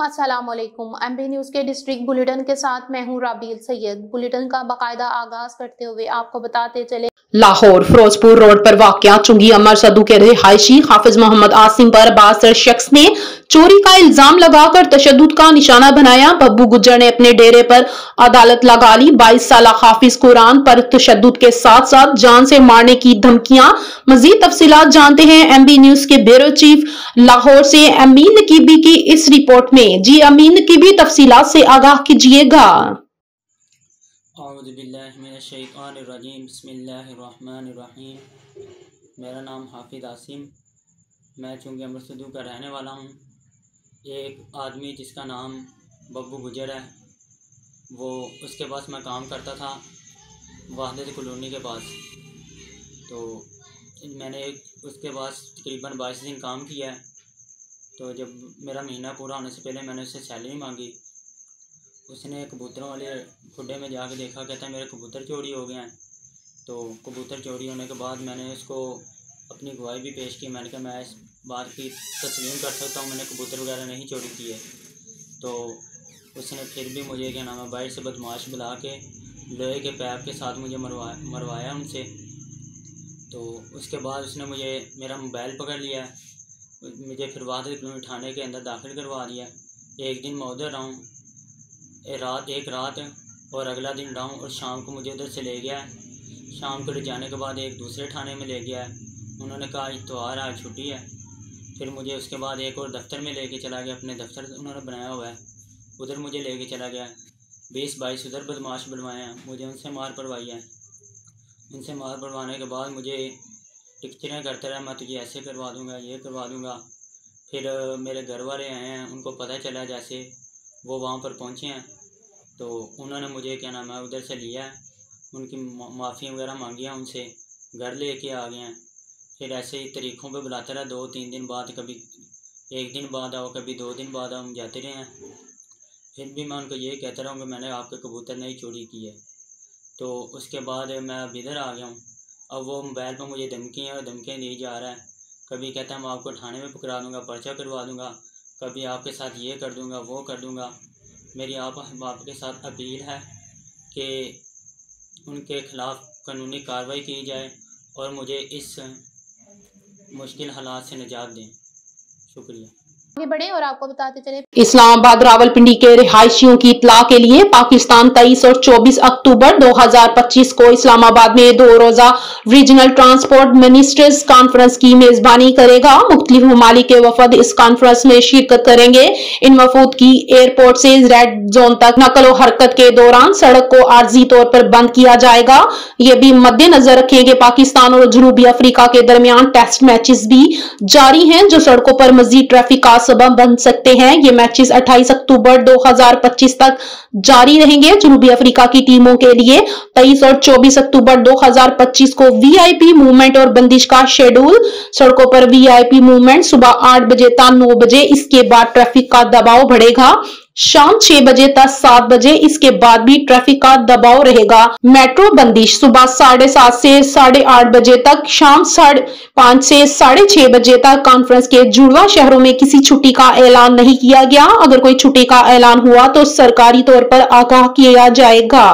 अस्सलामुअलैकुम। MP news के district bulletin के साथ मैं हूं राबील सैयद। बुलेटिन का बाकायदा आगाज करते हुए आपको बताते चले, लाहौर फिरोजपुर रोड पर वाक़या चुंगी अमर सदू के रिहायशी हाफिज मोहम्मद आसिम पर बासर शख्स ने चोरी का इल्जाम लगाकर तशद्दुद का निशाना बनाया। बब्बू गुज्जर ने अपने डेरे पर अदालत लगा ली। 22 साल हाफिज कुरान पर तशद्दुद के साथ साथ जान से मारने की धमकियां। मजीद तफसीलात जानते हैं एमबी न्यूज के ब्यूरो चीफ लाहौर से अमीन नकीबी की इस रिपोर्ट में। जी अमीन नकीबी, तफसीलात से आगाह कीजिएगा। बिस्मिल्लाहिर्रहमानिर्रहीम। मेरा नाम हाफिज आसिम, मैं चुंगी अमर सदू का रहने वाला हूँ। एक आदमी जिसका नाम बब्बू गुजर है, वो उसके पास मैं काम करता था वाहदत कॉलोनी के पास। तो मैंने उसके पास तकरीबन 22 दिन काम किया है। तो जब मेरा महीना पूरा होने से पहले मैंने उससे सैलरी मांगी। उसने कबूतरों वाले खुड्डे में जाके देखा, कहता है मेरे कबूतर चोरी हो गए हैं। तो कबूतर चोरी होने के बाद मैंने उसको अपनी गवाही भी पेश की। मैंने कहा मैं इस बात की तस्लीम कर सकता हूँ, मैंने कबूतर वगैरह नहीं चोरी किए। तो उसने फिर भी मुझे क्या नाम है बाहर से बदमाश बुला के लोहे के पैप के साथ मुझे मरवाया उनसे। तो उसके बाद उसने मुझे मेरा मोबाइल पकड़ लिया, मुझे फिर वाहदत कॉलोनी थाने के अंदर दाखिल करवा दिया। एक दिन मैं उधर रहा हूँ, एक रात और अगला दिन रहा हूँ, और शाम को मुझे उधर से ले गया। शाम को ले जाने के बाद एक दूसरे थाने में ले गया। उन्होंने कहा इत्वार आज छुट्टी है। फिर मुझे उसके बाद एक और दफ्तर में लेके चला गया, अपने दफ्तर उन्होंने बनाया हुआ है, उधर मुझे लेके चला गया। 20-22 उधर बदमाश बनवाए हैं, मुझे उनसे मार पड़वाई है। उनसे मार पड़वाने के बाद मुझे टिक्चरें करते रहे, मैं तुझे ऐसे करवा दूँगा, ये करवा दूँगा। फिर मेरे घर वाले आए हैं, उनको पता चला, जैसे वो वहाँ पर पहुँचे हैं तो उन्होंने मुझे क्या नाम है उधर से लिया, उनकी माफ़ी वगैरह मांगी है उनसे, घर लेके आ गए हैं। फिर ऐसे ही तरीक़ों पे बुलाता रहा, 2-3 दिन बाद, कभी 1 दिन बाद आओ, कभी 2 दिन बाद आओ, हम जाते रहे हैं। फिर भी मैं उनको ये कहता रहा हूँ कि मैंने आपके कबूतर नहीं चोरी की है। तो उसके बाद मैं अब इधर आ गया हूँ। अब वो मोबाइल पर मुझे धमकियाँ और धमकियाँ दी जा रहा है। कभी कहता है मैं आपको थाने में पकड़ा दूँगा, पर्चा करवा दूँगा, कभी आपके साथ ये कर दूँगा, वो कर दूँगा। मेरी आपके साथ अपील है कि उनके ख़िलाफ़ कानूनी कार्रवाई की जाए और मुझे इस मुश्किल हालात से निजात दें। शुक्रिया। आगे बढ़े और आपको बताते चले, इस्लामाबाद रावलपिंडी के रिहायशियों की इत्तला के लिए पाकिस्तान 23 और 24 अक्टूबर 2025 को इस्लामाबाद में 2 रोजा रीजनल ट्रांसपोर्ट मिनिस्टर्स कॉन्फ्रेंस की मेजबानी करेगा। मुख्तलिफ ममालिक के वफद इस कॉन्फ्रेंस में शिरकत करेंगे। इन वफूद की एयरपोर्ट से रेड जोन तक नकल व हरकत के दौरान सड़क को आर्जी तौर पर बंद किया जाएगा। ये भी मद्देनजर रखें कि पाकिस्तान और जनूबी अफ्रीका के दरमियान टेस्ट मैचेस भी जारी हैं, जो सड़कों पर मजीद ट्रैफिक का सबब बन सकते हैं। ये मैचेस 28 अक्टूबर 2025 तक जारी रहेंगे। जनूबी अफ्रीका की टीमों के लिए 23 और 24 अक्टूबर 2025 को वीआईपी मूवमेंट और बंदिश का शेड्यूल। सड़कों पर वीआईपी मूवमेंट सुबह 8 बजे तक 9 बजे, इसके बाद ट्रैफिक का दबाव बढ़ेगा शाम 6 बजे तक 7 बजे, इसके बाद भी ट्रैफिक का दबाव रहेगा। मेट्रो बंदिश सुबह 7:30 से 8:30 बजे तक, शाम 5:30 से 6:30 बजे तक। कॉन्फ्रेंस के जुड़वा शहरों में किसी छुट्टी का ऐलान नहीं किया गया। अगर कोई छुट्टी का ऐलान हुआ तो सरकारी तौर पर आगाह किया जाएगा।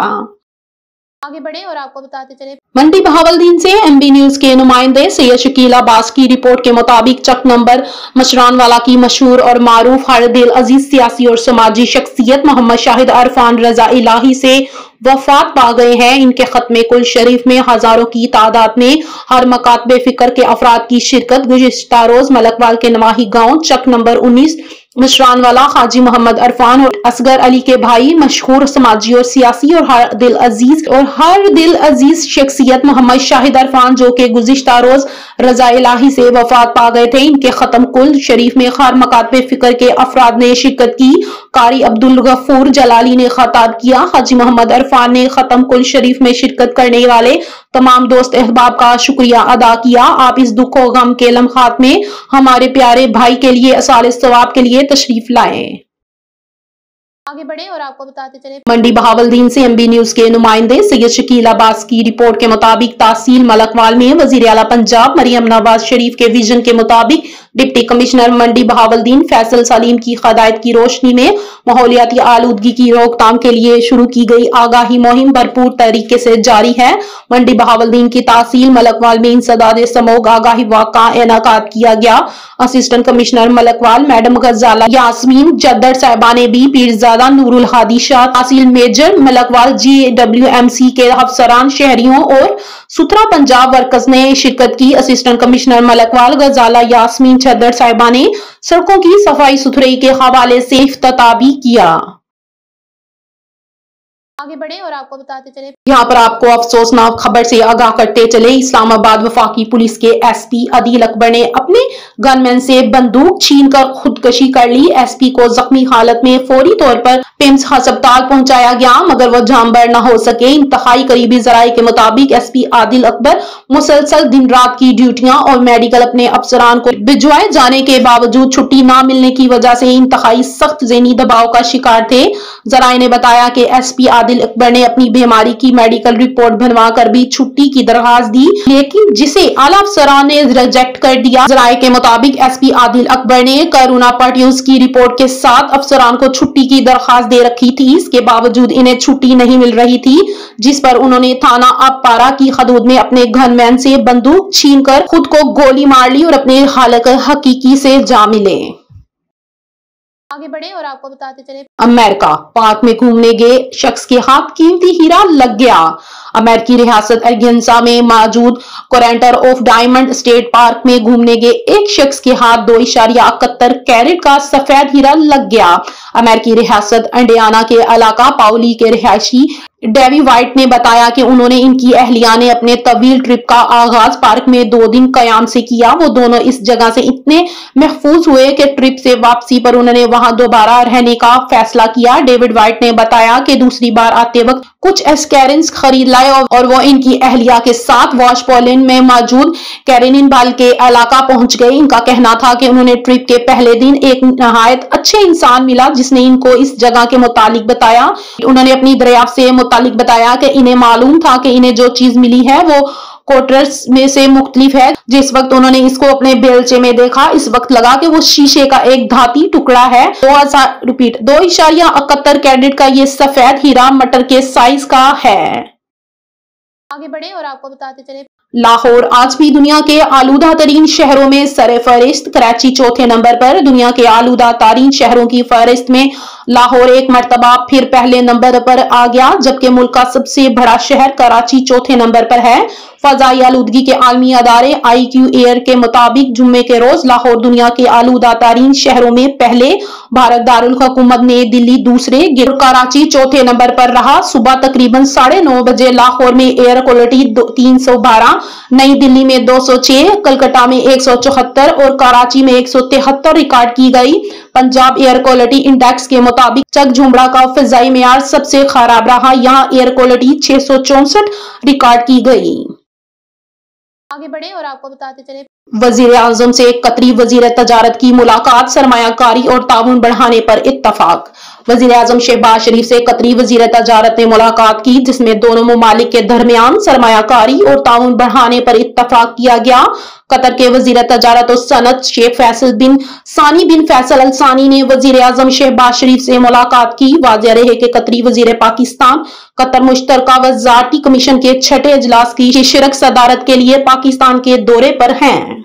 आगे बढ़े और आपको बताते चले, मंडी बहावलदीन से एमबी न्यूज के नुमाइंदे सैयद शकील अब्बास की रिपोर्ट के मुताबिक चक नंबर मशरानवाला की मशहूर और मारूफ हर दिल अजीज सियासी और समाजी शख्सियत मोहम्मद शाहिद अरफान रजा इलाही से वफात पा गए हैं। इनके खत्मे कुल शरीफ में हजारों की तादाद में हर मकातबे फिक्र के अफराद की शिरकत। गुज़िश्ता रोज मलकवाल के नवाही गांव चक नंबर 19 मशरानवाला हाजी मोहम्मद अरफान और असगर अली के भाई मशहूर समाजी और सियासी और हर दिल अजीज शख्सियत मोहम्मद शाहिद अरफान, जो के गुज़िश्ता रोज रजा इलाही से वफात पा गए थे। इनके खत्म कुल शरीफ में हर मकातबे फिक्र के अफराद ने शिरकत की। कारी अब्दुल गफूर जलाली ने खताब किया। हाजी मोहम्मद अरफान ने खत्म कुल शरीफ में शिरकत करने वाले तमाम दोस्त अहबाब का शुक्रिया अदा किया। आप इस दुख और गम के लम्हात में हमारे प्यारे भाई के लिए असाले सवाब के लिए तशरीफ लाएं। आगे बढ़े और आपको बताते चले मंडी बहावलदीन से एमबी न्यूज के नुमाइंदे सैयद शकील अब्बास की रिपोर्ट के मुताबिक तहसील मलकवाल में वजीर आला पंजाब मरियम नवाज शरीफ के विजन के मुताबिक डिप्टी कमिश्नर मंडी बहावलदीन फैसल सलीम की हदायत की रोशनी में माहौलियाती आलूदगी की रोकथाम के लिए शुरू की गई आगाही मुहिम भरपूर तरीके से जारी है। मंडी बहावलदीन की तहसील मलकवाल में इंसदाद समूह आगाही वाक़ का इनेकाद किया गया। असिस्टेंट कमिश्नर मलकवाल मैडम गजाला यास्मीन जद्दर साहिबा ने भी पीरजादा नूरुल हादी शाह तहसील मेजर मलकवाल GWMC के अफसरान शहरियों और सुथरा पंजाब वर्कर्स ने शिरकत की। असिस्टेंट कमिश्नर मलकवाल गजाला यास्मीन जद्दर साहिबा ने सड़कों की सफाई सुथराई के हवाले से इफ्तिताह भी किया। आगे बढ़े और आपको बताते चले यहाँ पर आपको अफसोसनाक खबर से आगाह करते चले। इस्लामाबाद वफाकी पुलिस के SP आदिल अकबर ने अपने गनमैन से बंदूक छीनकर खुदकशी कर ली। SP को जख्मी हालत में फौरी तौर पर पिम्स अस्पताल पहुंचाया गया मगर वो जामबर न हो सके। इंतहाई करीबी जराये के मुताबिक SP आदिल अकबर मुसलसल दिन रात की ड्यूटियां और मेडिकल अपने अफसरान को भिजवाए जाने के बावजूद छुट्टी न मिलने की वजह से इंतहाई सख्त ज़हनी दबाव का शिकार थे। जराये ने बताया कि SP आदिल अकबर ने अपनी बीमारी की मेडिकल रिपोर्ट बनवा कर भी छुट्टी की दरखास्त दी लेकिन जिसे आला अफसरान ने रिजेक्ट कर दिया। जराये के मुताबिक SP आदिल अकबर ने कोरोना पॉजिटिव की रिपोर्ट के साथ अफसरान को छुट्टी की दरखास्त दे रखी थी। इसके बावजूद इन्हें छुट्टी नहीं मिल रही थी जिस पर उन्होंने थाना अपारा की हदूद में अपने गनमैन से बंदूक छीनकर खुद को गोली मार ली और अपने हालत हकीकी से जा मिले। आगे बढ़े और आपको बताते चले अमेरिका पार्क में घूमने गए शख्स के हाथ कीमती हीरा लग गया। अमेरिकी रियासत अर्कान्सा में मौजूद कोरेंटर ऑफ डायमंड स्टेट पार्क में घूमने गए एक शख्स के हाथ 2.71 कैरेट का सफेद हीरा लग गया। अमेरिकी रियासत इंडियाना के इलाका पाउली के रिहायशी डेवी वाइट ने बताया कि उन्होंने इनकी अहलिया ने अपने तवील ट्रिप का आगाज पार्क में 2 दिन कयाम से किया। वो दोनों इस जगह से इतने महफूज हुए कि ट्रिप से वापसी पर उन्होंने वहां दोबारा रहने का फैसला किया। डेविड वाइट ने बताया कि दूसरी बार आते वक्त कुछ एस्केरेंस खरीद लाए और वो इनकी अहलिया के साथ वॉश पोलैंड में मौजूद कैरेनिन बाल के इलाका पहुंच गए। इनका कहना था कि उन्होंने ट्रिप के पहले दिन एक नहायत अच्छे इंसान मिला जिसने इनको इस जगह के मुतालिक बताया। उन्होंने अपनी दरियाफ्त से मुतालिक बताया कि इन्हें मालूम था कि इन्हें जो चीज मिली है वो कोटर्स में से मुख्तलिफ है। जिस वक्त उन्होंने इसको अपने बेलचे में देखा इस वक्त लगा कि वो शीशे का एक धाती टुकड़ा है। 2.71 कैरेट का ये सफेद हीरा मटर के साइज का है। आगे बढ़े और आपको बताते चले लाहौर आज भी दुनिया के आलूदा तरीन शहरों में सरे फहरिस्त। कराची चौथे नंबर पर। दुनिया के आलूदा तरीन शहरों की फहरिस्त में लाहौर एक मरतबा फिर पहले नंबर पर आ गया जबकि मुल्क का सबसे बड़ा शहर कराची चौथे नंबर पर है। फजाई आलूदगी के आलमी अदारे IQ एयर के मुताबिक जुम्मे के रोज लाहौर दुनिया के आलूदा तरीन शहरों में पहले, भारत दारुल हुकूमत नई दिल्ली दूसरे, कराची चौथे नंबर पर रहा। सुबह तकरीबन 9:30 बजे लाहौर में एयर क्वालिटी 312, नई दिल्ली में 206, कलकत्ता में 174 और कराची में 173 रिकॉर्ड की गई। पंजाब एयर क्वालिटी इंडेक्स के मुताबिक चकझुमड़ा का फिजाई मेयार सबसे खराब रहा। यहाँ एयर क्वालिटी 664 रिकॉर्ड की गई। आगे बढ़े और आपको बताते चले वजीर आजम से कतरी वजीर तजारत की मुलाकात। सरमायाकारी और ताउन बढ़ाने पर इत्तफाक। वजीर आजम शहबाज शरीफ से कतरी वजीर तजारत ने मुलाकात की जिसमें दोनों ममालिक के दरमियान सरमायाकारी और ताउन बढ़ाने पर इत्तफाक किया गया। कतर के वजीर तजारत और सनत शेख फैसल बिन सानी बिन फैसल अल सानी ने वजीर आजम शहबाज शरीफ से मुलाकात की। वाज़ेह रहे कि कतरी वजीर पाकिस्तान कतर मुश्तरका वज़ारती कमीशन के 6ठे इजलास की शिरक सदारत के लिए पाकिस्तान के दौरे पर हैं।